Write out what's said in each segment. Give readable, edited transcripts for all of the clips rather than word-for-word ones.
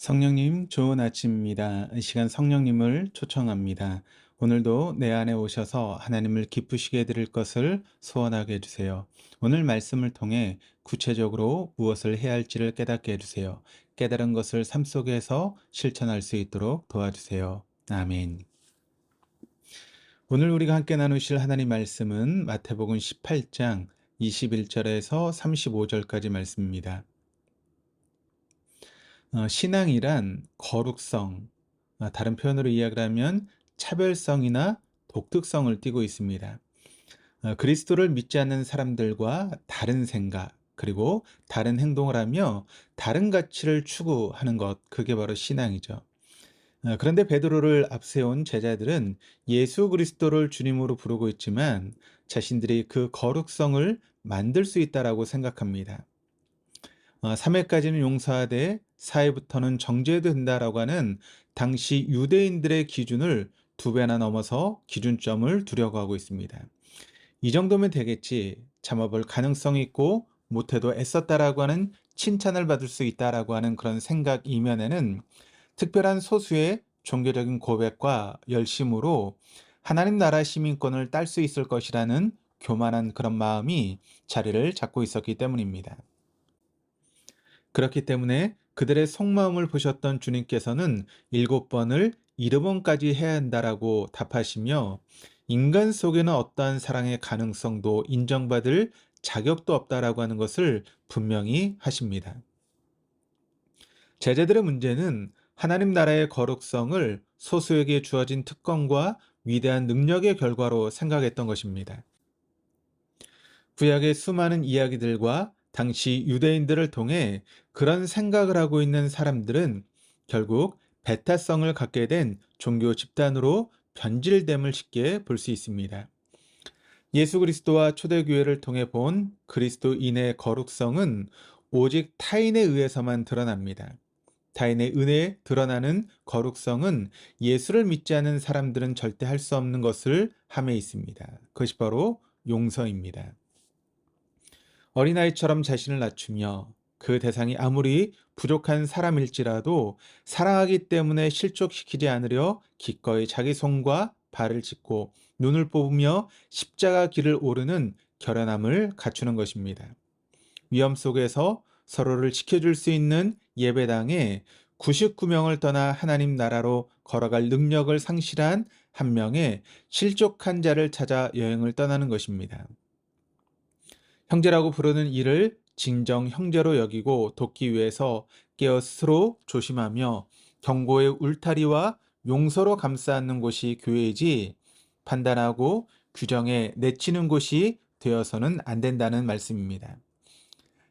성령님, 좋은 아침입니다. 이 시간 성령님을 초청합니다. 오늘도 내 안에 오셔서 하나님을 기쁘시게 해드릴 것을 소원하게 해주세요. 오늘 말씀을 통해 구체적으로 무엇을 해야 할지를 깨닫게 해주세요. 깨달은 것을 삶 속에서 실천할 수 있도록 도와주세요. 아멘. 오늘 우리가 함께 나누실 하나님 말씀은 마태복음 18장 21절에서 35절까지 말씀입니다. 신앙이란 거룩성, 다른 표현으로 이야기를 하면 차별성이나 독특성을 띠고 있습니다. 그리스도를 믿지 않는 사람들과 다른 생각, 그리고 다른 행동을 하며 다른 가치를 추구하는 것, 그게 바로 신앙이죠. 그런데 베드로를 앞세운 제자들은 예수 그리스도를 주님으로 부르고 있지만 자신들이 그 거룩성을 만들 수 있다라고 생각합니다. 3회까지는 용서하되 4회부터는 정죄된다라고 하는 당시 유대인들의 기준을 2배나 넘어서 기준점을 두려고 하고 있습니다. 이 정도면 되겠지. 참아볼 가능성이 있고 못해도 애썼다라고 하는 칭찬을 받을 수 있다라고 하는 그런 생각 이면에는 특별한 소수의 종교적인 고백과 열심으로 하나님 나라 시민권을 딸 수 있을 것이라는 교만한 그런 마음이 자리를 잡고 있었기 때문입니다. 그렇기 때문에 그들의 속마음을 보셨던 주님께서는 7번을 7번까지 해야 한다라고 답하시며 인간 속에는 어떠한 사랑의 가능성도 인정받을 자격도 없다라고 하는 것을 분명히 하십니다. 제자들의 문제는 하나님 나라의 거룩성을 소수에게 주어진 특권과 위대한 능력의 결과로 생각했던 것입니다. 구약의 수많은 이야기들과 당시 유대인들을 통해 그런 생각을 하고 있는 사람들은 결국 배타성을 갖게 된 종교 집단으로 변질됨을 쉽게 볼 수 있습니다. 예수 그리스도와 초대교회를 통해 본 그리스도인의 거룩성은 오직 타인에 의해서만 드러납니다. 타인의 은혜에 드러나는 거룩성은 예수를 믿지 않은 사람들은 절대 할 수 없는 것을 함에 있습니다. 그것이 바로 용서입니다. 어린아이처럼 자신을 낮추며 그 대상이 아무리 부족한 사람일지라도 사랑하기 때문에 실족시키지 않으려 기꺼이 자기 손과 발을 짚고 눈을 뽑으며 십자가 길을 오르는 결연함을 갖추는 것입니다. 위험 속에서 서로를 지켜줄 수 있는 예배당에 99명을 떠나 하나님 나라로 걸어갈 능력을 상실한 한 명의 실족한 자를 찾아 여행을 떠나는 것입니다. 형제라고 부르는 이를 진정 형제로 여기고 돕기 위해서 깨어 스스로 조심하며 경고의 울타리와 용서로 감싸 안는 곳이 교회이지 판단하고 규정에 내치는 곳이 되어서는 안 된다는 말씀입니다.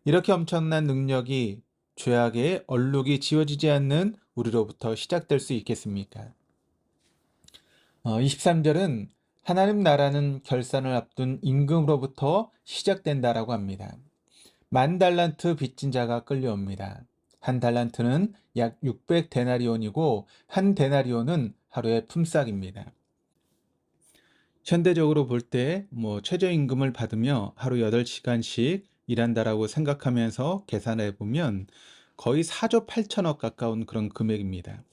이렇게 엄청난 능력이 죄악의 얼룩이 지워지지 않는 우리로부터 시작될 수 있겠습니까? 23절은 하나님 나라는 결산을 앞둔 임금으로부터 시작된다라고 합니다. 10,000달란트 빚진 자가 끌려옵니다. 한 달란트는 약 600데나리온이고 한 데나리온은 하루의 품삯입니다. 현대적으로 볼 때 최저임금을 받으며 하루 8시간씩 일한다라고 생각하면서 계산해 보면 거의 4조 8천억 가까운 그런 금액입니다.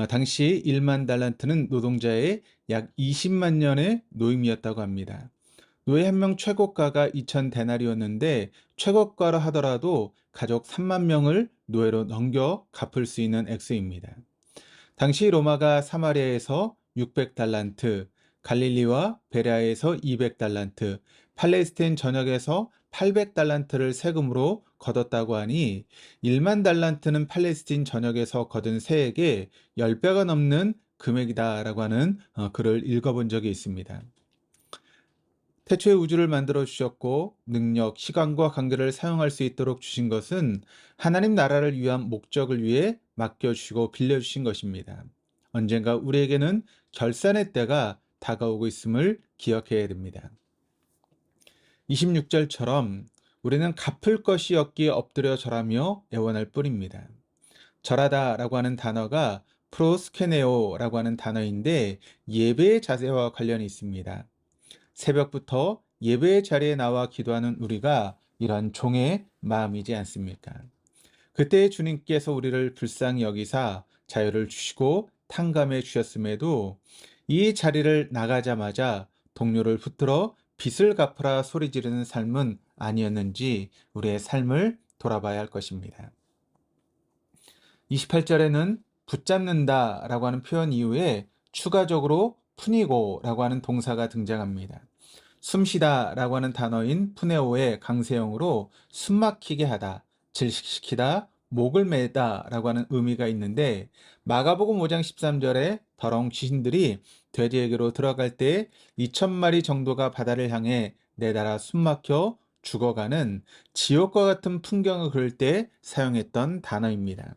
당시 1만 달란트는 노동자의 약 20만 년의 노임이었다고 합니다. 노예 한 명 최고가가 2,000데나리였는데 최고가로 하더라도 가족 3만 명을 노예로 넘겨 갚을 수 있는 액수입니다. 당시 로마가 사마리아에서 600달란트, 갈릴리와 베레아에서 200달란트, 팔레스타인 전역에서 800달란트를 세금으로 거뒀다고 하니 1만 달란트는 팔레스타인 전역에서 거둔 세액의 10배가 넘는 금액이다라고 하는 글을 읽어본 적이 있습니다. 태초에 우주를 만들어 주셨고 능력, 시간과 관계를 사용할 수 있도록 주신 것은 하나님 나라를 위한 목적을 위해 맡겨주시고 빌려주신 것입니다. 언젠가 우리에게는 결산의 때가 다가오고 있음을 기억해야 됩니다. 26절처럼 우리는 갚을 것이 없기에 엎드려 절하며 애원할 뿐입니다. 절하다라고 하는 단어가 프로스케네오라고 하는 단어인데 예배의 자세와 관련이 있습니다. 새벽부터 예배의 자리에 나와 기도하는 우리가 이런 종의 마음이지 않습니까? 그때 주님께서 우리를 불쌍히 여기사 자유를 주시고 탕감해 주셨음에도 이 자리를 나가자마자 동료를 붙들어 빚을 갚으라 소리 지르는 삶은 아니었는지 우리의 삶을 돌아봐야 할 것입니다. 28절에는 붙잡는다 라고 하는 표현 이후에 추가적으로 푸니고 라고 하는 동사가 등장합니다. 숨쉬다 라고 하는 단어인 푸네오의 강세형으로 숨막히게 하다, 질식시키다, 목을 매다 라고 하는 의미가 있는데 마가복음 5장 13절에 더러운 귀신들이 돼지에게로 들어갈 때 2,000마리 정도가 바다를 향해 내달아 숨막혀 죽어가는 지옥과 같은 풍경을 그릴 때 사용했던 단어입니다.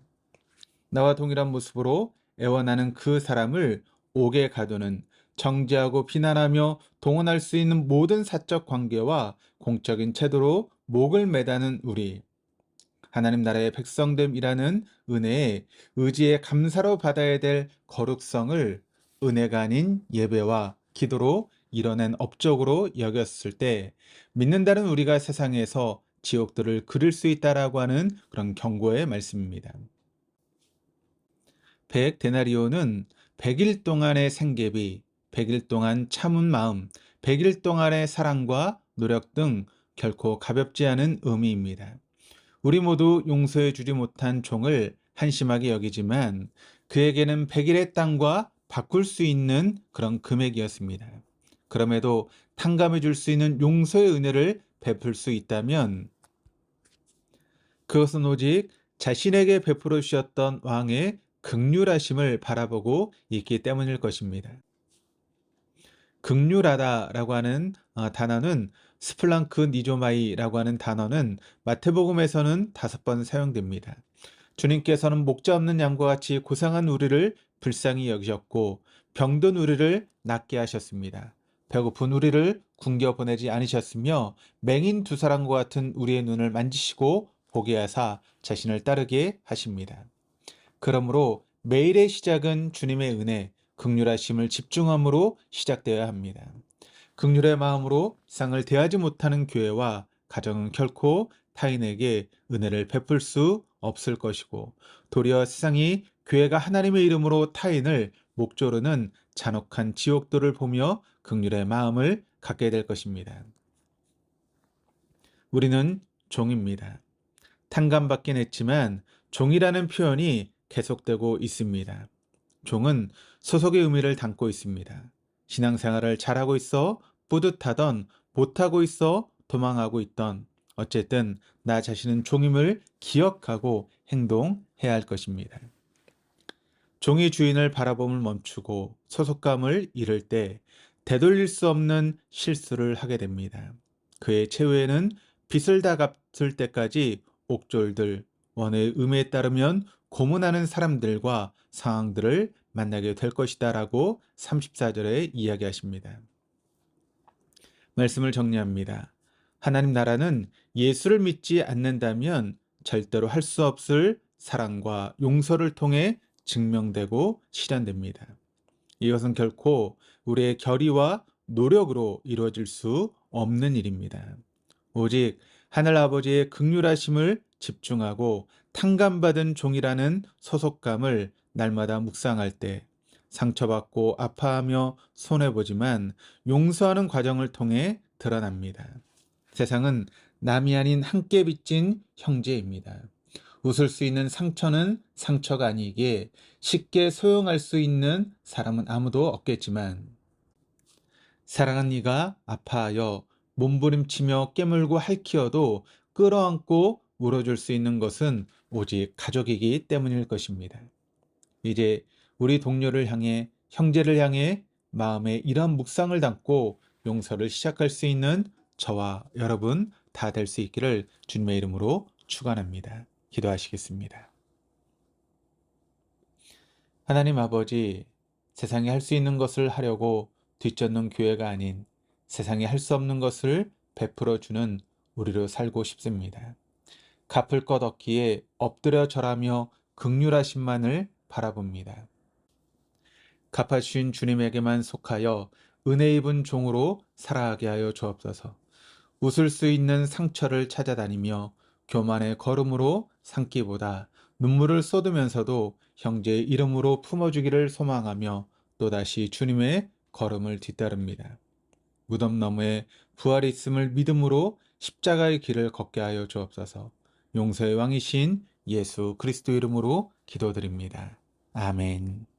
나와 동일한 모습으로 애원하는 그 사람을 옥에 가두는 정죄하고 비난하며 동원할 수 있는 모든 사적 관계와 공적인 태도로 목을 매다는 우리. 하나님 나라의 백성됨이라는 은혜에 의지에 감사로 받아야 될 거룩성을 은혜가 아닌 예배와 기도로 이뤄낸 업적으로 여겼을 때 믿는다는 우리가 세상에서 지옥들을 그릴 수 있다라고 하는 그런 경고의 말씀입니다. 100데나리온은 100일 동안의 생계비, 100일 동안 참은 마음, 100일 동안의 사랑과 노력 등 결코 가볍지 않은 의미입니다. 우리 모두 용서해 주지 못한 종을 한심하게 여기지만 그에게는 100일의 땅과 바꿀 수 있는 그런 금액이었습니다. 그럼에도 탕감해 줄 수 있는 용서의 은혜를 베풀 수 있다면 그것은 오직 자신에게 베풀어 주셨던 왕의 긍휼하심을 바라보고 있기 때문일 것입니다. 긍휼하다라고 하는 단어는 스플랑크 니조마이라고 하는 단어는 마태복음에서는 5번 사용됩니다. 주님께서는 목자 없는 양과 같이 고상한 우리를 불쌍히 여기셨고 병든 우리를 낫게 하셨습니다. 배고픈 우리를 굶겨 보내지 않으셨으며 맹인 2사람과 같은 우리의 눈을 만지시고 보게 하사 자신을 따르게 하십니다. 그러므로 매일의 시작은 주님의 은혜, 긍휼하심을 집중함으로 시작되어야 합니다. 긍휼의 마음으로 세상을 대하지 못하는 교회와 가정은 결코 타인에게 은혜를 베풀 수 없을 것이고 도리어 세상이 교회가 하나님의 이름으로 타인을 목조르는 잔혹한 지옥들을 보며 긍휼의 마음을 갖게 될 것입니다. 우리는 종입니다. 탕감받긴 했지만 종이라는 표현이 계속되고 있습니다. 종은 소속의 의미를 담고 있습니다. 신앙생활을 잘하고 있어 뿌듯하던 못하고 있어 도망하고 있던 어쨌든 나 자신은 종임을 기억하고 행동해야 할 것입니다. 종이 주인을 바라봄을 멈추고 소속감을 잃을 때 되돌릴 수 없는 실수를 하게 됩니다. 그의 최후에는 빚을 다 갚을 때까지 옥졸들, 원의 의미에 따르면 고문하는 사람들과 상황들을 만나게 될 것이다 라고 34절에 이야기하십니다. 말씀을 정리합니다. 하나님 나라는 예수를 믿지 않는다면 절대로 할 수 없을 사랑과 용서를 통해 증명되고 실현됩니다. 이것은 결코 우리의 결의와 노력으로 이루어질 수 없는 일입니다. 오직 하늘 아버지의 긍휼하심을 집중하고 탕감받은 종이라는 소속감을 날마다 묵상할 때 상처받고 아파하며 손해보지만 용서하는 과정을 통해 드러납니다. 세상은 남이 아닌 함께 빚진 형제입니다. 웃을 수 있는 상처는 상처가 아니기에 쉽게 소용할 수 있는 사람은 아무도 없겠지만 사랑한 이가 아파하여 몸부림치며 깨물고 핥히어도 끌어안고 울어줄 수 있는 것은 오직 가족이기 때문일 것입니다. 이제 우리 동료를 향해 형제를 향해 마음에 이런 묵상을 담고 용서를 시작할 수 있는 저와 여러분 다 될 수 있기를 주님의 이름으로 축원합니다. 기도하시겠습니다. 하나님 아버지, 세상에 할 수 있는 것을 하려고 뒤쫓는 교회가 아닌 세상에 할 수 없는 것을 베풀어 주는 우리로 살고 싶습니다. 갚을 것 없기에 엎드려 절하며 긍휼하심만을 바라봅니다. 갚아주신 주님에게만 속하여 은혜 입은 종으로 살아가게 하여 주옵소서. 웃을 수 있는 상처를 찾아다니며 교만의 걸음으로 삼기보다 눈물을 쏟으면서도 형제의 이름으로 품어주기를 소망하며 또다시 주님의 걸음을 뒤따릅니다. 무덤 너머에 부활이 있음을 믿음으로 십자가의 길을 걷게 하여 주옵소서. 용서의 왕이신 예수 그리스도 이름으로 기도드립니다. 아멘.